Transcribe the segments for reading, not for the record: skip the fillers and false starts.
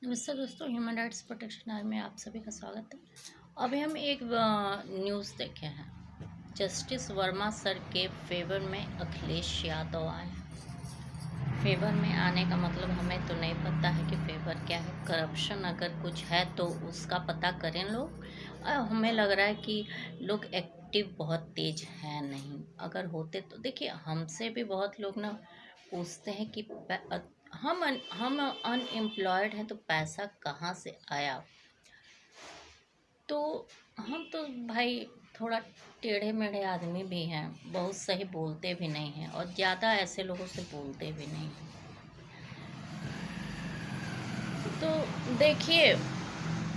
नमस्ते दोस्तों, human rights protection army में आप सभी का स्वागत है। अभी हम एक न्यूज़ देखे हैं। जस्टिस वर्मा सर के फेवर में अखिलेश यादव आए हैं। फेवर में आने का मतलब हमें तो नहीं पता है कि फेवर क्या है। करप्शन अगर कुछ है तो उसका पता करें लोग। हमें लग रहा है कि लोग एक्टिव बहुत तेज है नहीं। अगर होते तो देखिए, हमसे भी बहुत लोग ना पूछते हैं कि हम अनएम्प्लॉयड हैं तो पैसा कहाँ से आया। तो हम तो भाई थोड़ा टेढ़े मेढ़े आदमी भी हैं, बहुत सही बोलते भी नहीं हैं और ज़्यादा ऐसे लोगों से बोलते भी नहीं हैं। तो देखिए,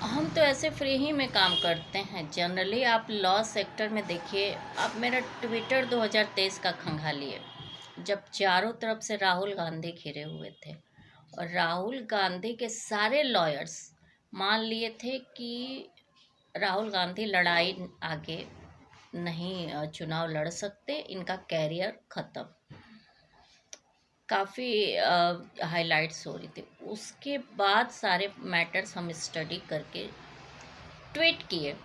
हम तो ऐसे फ्री ही में काम करते हैं जनरली। आप लॉ सेक्टर में देखिए, आप मेरा ट्विटर 2023 का खंगालिए, जब चारों तरफ से राहुल गांधी घिरे हुए थे और राहुल गांधी के सारे लॉयर्स मान लिए थे कि राहुल गांधी लड़ाई आगे नहीं, चुनाव लड़ सकते, इनका कैरियर ख़त्म। काफ़ी हाइलाइट्स हो रही थी। उसके बाद सारे मैटर्स हम स्टडी करके ट्वीट किए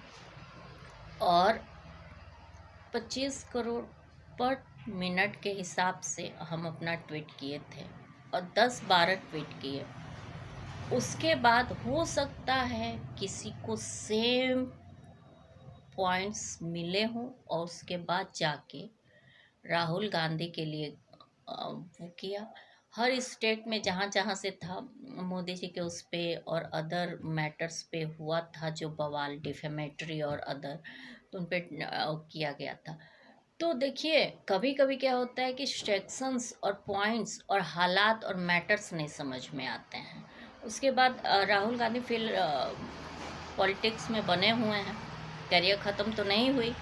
और 25 करोड़ पर मिनट के हिसाब से हम अपना ट्वीट किए थे और 10-12 ट्वीट किए। उसके बाद हो सकता है किसी को सेम पॉइंट्स मिले हों और उसके बाद जाके राहुल गांधी के लिए वो किया। हर स्टेट में जहाँ जहाँ से था, मोदी जी के उस पे और अदर मैटर्स पे हुआ था जो बवाल, डिफेमेटरी और अदर, तो उन पे किया गया था। तो देखिए, कभी कभी क्या होता है कि सेक्शंस और पॉइंट्स और हालात और मैटर्स नहीं समझ में आते हैं। उसके बाद राहुल गांधी फिर पॉलिटिक्स में बने हुए हैं। करियर ख़त्म तो नहीं हुई।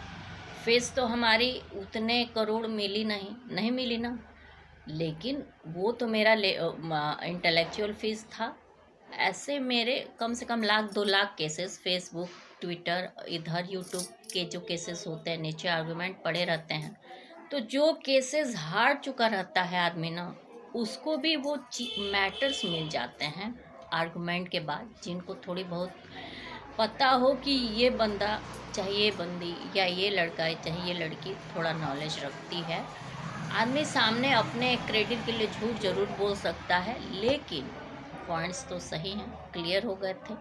फीस तो हमारी उतने करोड़ मिली नहीं, नहीं मिली ना, लेकिन वो तो मेरा इंटेलेक्चुअल फीस था। ऐसे मेरे कम से कम 1,00,000-2,00,000 केसेस फेसबुक, ट्विटर, इधर यूट्यूब के जो केसेस होते हैं, नीचे आर्गुमेंट पड़े रहते हैं। तो जो केसेस हार चुका रहता है आदमी ना, उसको भी वो मैटर्स मिल जाते हैं आर्गुमेंट के बाद, जिनको थोड़ी बहुत पता हो कि ये बंदा, चाहे ये बंदी या ये लड़का है चाहे ये लड़की, थोड़ा नॉलेज रखती है। आदमी सामने अपने क्रेडिट के लिए झूठ जरूर बोल सकता है, लेकिन पॉइंट्स तो सही हैं, क्लियर हो गए थे।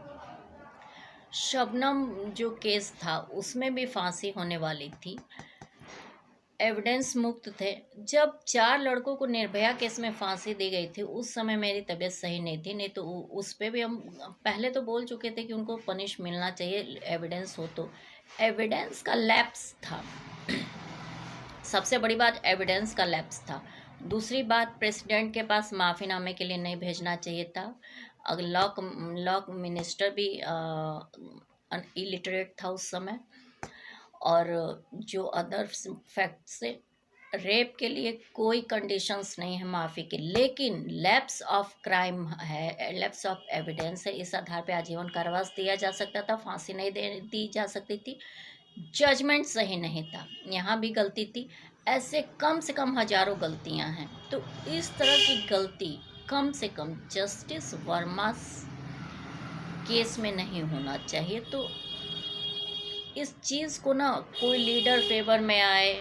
शबनम जो केस था उसमें भी फांसी होने वाली थी, एविडेंस मुक्त थे। जब 4 लड़कों को निर्भया केस में फांसी दी गई थी, उस समय मेरी तबीयत सही नहीं थी, नहीं तो उस पे भी हम पहले तो बोल चुके थे कि उनको पनिश मिलना चाहिए, एविडेंस हो तो। एविडेंस का लैप्स था। सबसे बड़ी बात एविडेंस का लैप्स था। दूसरी बात, प्रेसिडेंट के पास माफ़ीनामे के लिए नहीं भेजना चाहिए था। अगर लॉ मिनिस्टर भी इलिटरेट था उस समय, और जो अदर फैक्ट से रेप के लिए कोई कंडीशंस नहीं है माफ़ी के, लेकिन लैप्स ऑफ क्राइम है, लैप्स ऑफ एविडेंस है। इस आधार पे आजीवन कारावास दिया जा सकता था, फांसी नहीं दी जा सकती थी। जजमेंट सही नहीं था, यहाँ भी गलती थी। ऐसे कम से कम हजारों गलतियाँ हैं। तो इस तरह की गलती कम से कम जस्टिस वर्मा केस में नहीं होना चाहिए। तो इस चीज़ को ना, कोई लीडर फेवर में आए,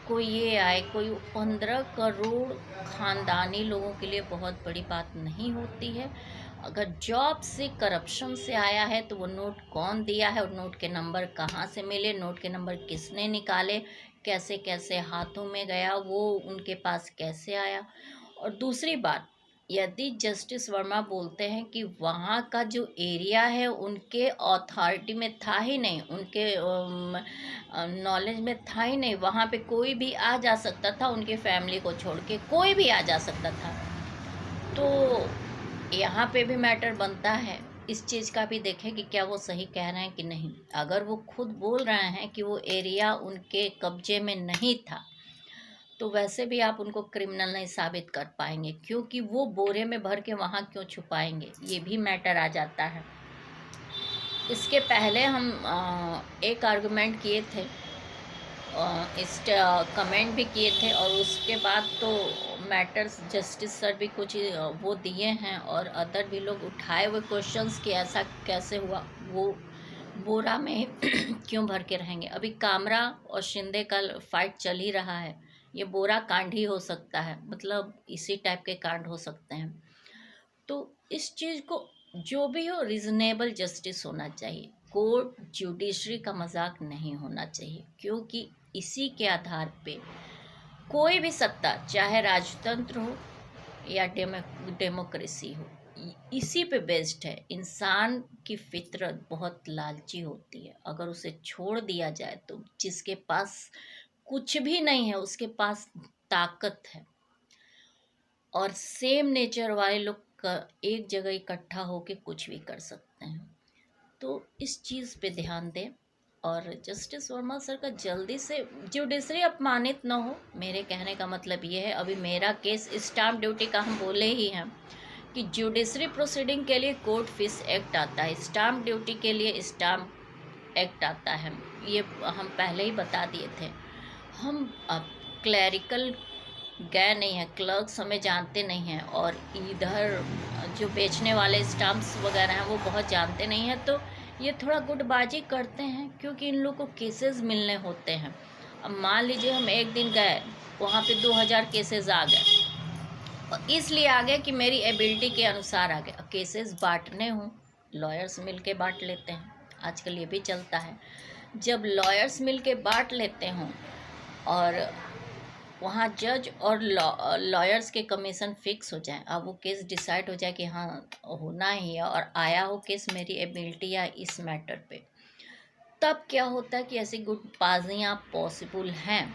कोई ये आए, कोई 15 करोड़ खानदानी लोगों के लिए बहुत बड़ी बात नहीं होती है। अगर जॉब से, करप्शन से आया है तो वो नोट कौन दिया है और नोट के नंबर कहाँ से मिले, नोट के नंबर किसने निकाले, कैसे कैसे हाथों में गया, वो उनके पास कैसे आया। और दूसरी बात, यदि जस्टिस वर्मा बोलते हैं कि वहाँ का जो एरिया है उनके अथॉरिटी में था ही नहीं, उनके नॉलेज में था ही नहीं, वहाँ पे कोई भी आ जा सकता था, उनकी फैमिली को छोड़ के कोई भी आ जा सकता था, तो यहाँ पे भी मैटर बनता है। इस चीज़ का भी देखें कि क्या वो सही कह रहे हैं कि नहीं। अगर वो खुद बोल रहे हैं कि वो एरिया उनके कब्जे में नहीं था, तो वैसे भी आप उनको क्रिमिनल नहीं साबित कर पाएंगे, क्योंकि वो बोरे में भर के वहाँ क्यों छुपाएंगे, ये भी मैटर आ जाता है। इसके पहले हम एक आर्गुमेंट किए थे इस कमेंट भी किए थे, और उसके बाद तो मैटर्स जस्टिस सर भी कुछ वो दिए हैं, और अदर भी लोग उठाए हुए क्वेश्चंस कि ऐसा कैसे हुआ, वो बोरा में क्यों भर के रहेंगे। अभी कामरा और शिंदे का फाइट चल ही रहा है, ये बोरा कांड ही हो सकता है, मतलब इसी टाइप के कांड हो सकते हैं। तो इस चीज़ को जो भी हो रिजनेबल जस्टिस होना चाहिए, कोर्ट जुडिशरी का मजाक नहीं होना चाहिए, क्योंकि इसी के आधार पे कोई भी सत्ता, चाहे राजतंत्र हो या डेमोक्रेसी हो, इसी पे बेस्ड है। इंसान की फितरत बहुत लालची होती है, अगर उसे छोड़ दिया जाए तो जिसके पास कुछ भी नहीं है उसके पास ताकत है, और सेम नेचर वाले लोग का एक जगह इकट्ठा होके कुछ भी कर सकते हैं। तो इस चीज़ पे ध्यान दें, और जस्टिस वर्मा सर का जल्दी से जुडिशरी अपमानित ना हो, मेरे कहने का मतलब ये है। अभी मेरा केस स्टाम्प ड्यूटी का हम बोले ही हैं कि जुडिशरी प्रोसीडिंग के लिए कोर्ट फीस एक्ट आता है, स्टाम्प ड्यूटी के लिए स्टाम्प एक्ट आता है, ये हम पहले ही बता दिए थे। हम अब क्लैरिकल गए नहीं हैं, क्लर्क्स हमें जानते नहीं हैं, और इधर जो बेचने वाले स्टाम्प्स वगैरह हैं वो बहुत जानते नहीं हैं, तो ये थोड़ा गुटबाजी करते हैं, क्योंकि इन लोग को केसेस मिलने होते हैं। अब मान लीजिए हम एक दिन गए, वहाँ पे 2000 केसेस आ गए, और इसलिए आ गए कि मेरी एबिलिटी के अनुसार आ गए। अब केसेस बांटने हों, लॉयर्स मिल के बांट लेते हैं, आजकल ये भी चलता है। जब लॉयर्स मिल के बांट लेते हों, और वहाँ जज और लॉयर्स के कमीशन फिक्स हो जाए, अब वो केस डिसाइड हो जाए कि हाँ होना ही है, और आया हो केस मेरी एबिलिटी या इस मैटर पे, तब क्या होता है कि ऐसी गुटबाजियाँ पॉसिबल हैं।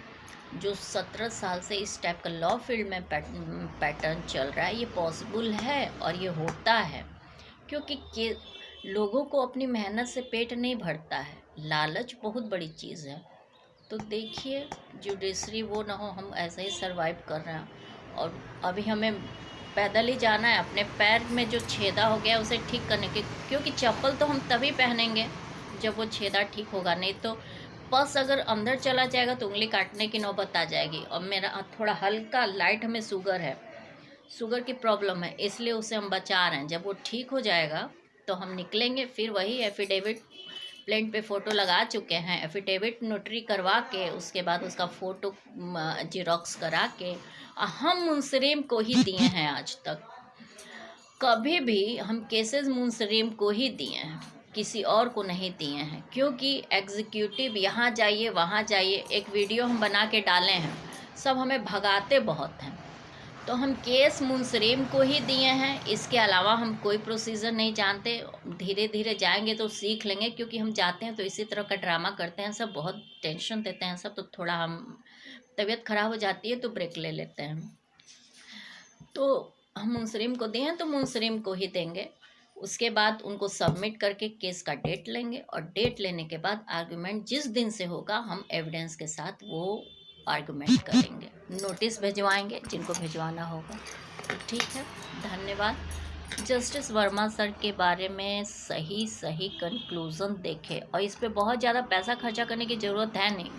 जो 17 साल से इस टाइप का लॉ फील्ड में पैटर्न चल रहा है, ये पॉसिबल है और ये होता है, क्योंकि लोगों को अपनी मेहनत से पेट नहीं भरता है, लालच बहुत बड़ी चीज़ है। तो देखिए जुडिशरी वो ना हो, हम ऐसे ही सरवाइव कर रहे हैं, और अभी हमें पैदल ही जाना है, अपने पैर में जो छेदा हो गया उसे ठीक करने के, क्योंकि चप्पल तो हम तभी पहनेंगे जब वो छेदा ठीक होगा, नहीं तो पस अगर अंदर चला जाएगा तो उंगली काटने की नौबत आ जाएगी। और मेरा थोड़ा हल्का लाइट हमें शुगर है, शुगर की प्रॉब्लम है, इसलिए उसे हम बचा रहे हैं। जब वो ठीक हो जाएगा तो हम निकलेंगे, फिर वही एफिडेविट प्लेंट पे फ़ोटो लगा चुके हैं, एफिडेविट नोटरी करवा के उसके बाद उसका फ़ोटो जिरोक्स करा के हम मुंसरीम को ही दिए हैं। आज तक कभी भी हम केसेस मुंसरीम को ही दिए हैं, किसी और को नहीं दिए हैं, क्योंकि एग्जीक्यूटिव यहाँ जाइए वहाँ जाइए, एक वीडियो हम बना के डाले हैं, सब हमें भगाते बहुत हैं, तो हम केस मुंसरीम को ही दिए हैं। इसके अलावा हम कोई प्रोसीजर नहीं जानते, धीरे धीरे जाएंगे तो सीख लेंगे, क्योंकि हम जाते हैं तो इसी तरह का ड्रामा करते हैं, सब बहुत टेंशन देते हैं सब, तो थोड़ा हम तबीयत ख़राब हो जाती है तो ब्रेक ले लेते हैं। तो हम मुंसरीम को दिए हैं तो मुंसरीम को ही देंगे। उसके बाद उनको सबमिट करके केस का डेट लेंगे, और डेट लेने के बाद आर्गूमेंट जिस दिन से होगा हम एविडेंस के साथ वो आर्गूमेंट करेंगे, नोटिस भिजवाएंगे जिनको भिजवाना होगा। तो ठीक है, धन्यवाद। जस्टिस वर्मा सर के बारे में सही कंक्लूज़न देखें, और इस पे बहुत ज़्यादा पैसा खर्चा करने की ज़रूरत है नहीं।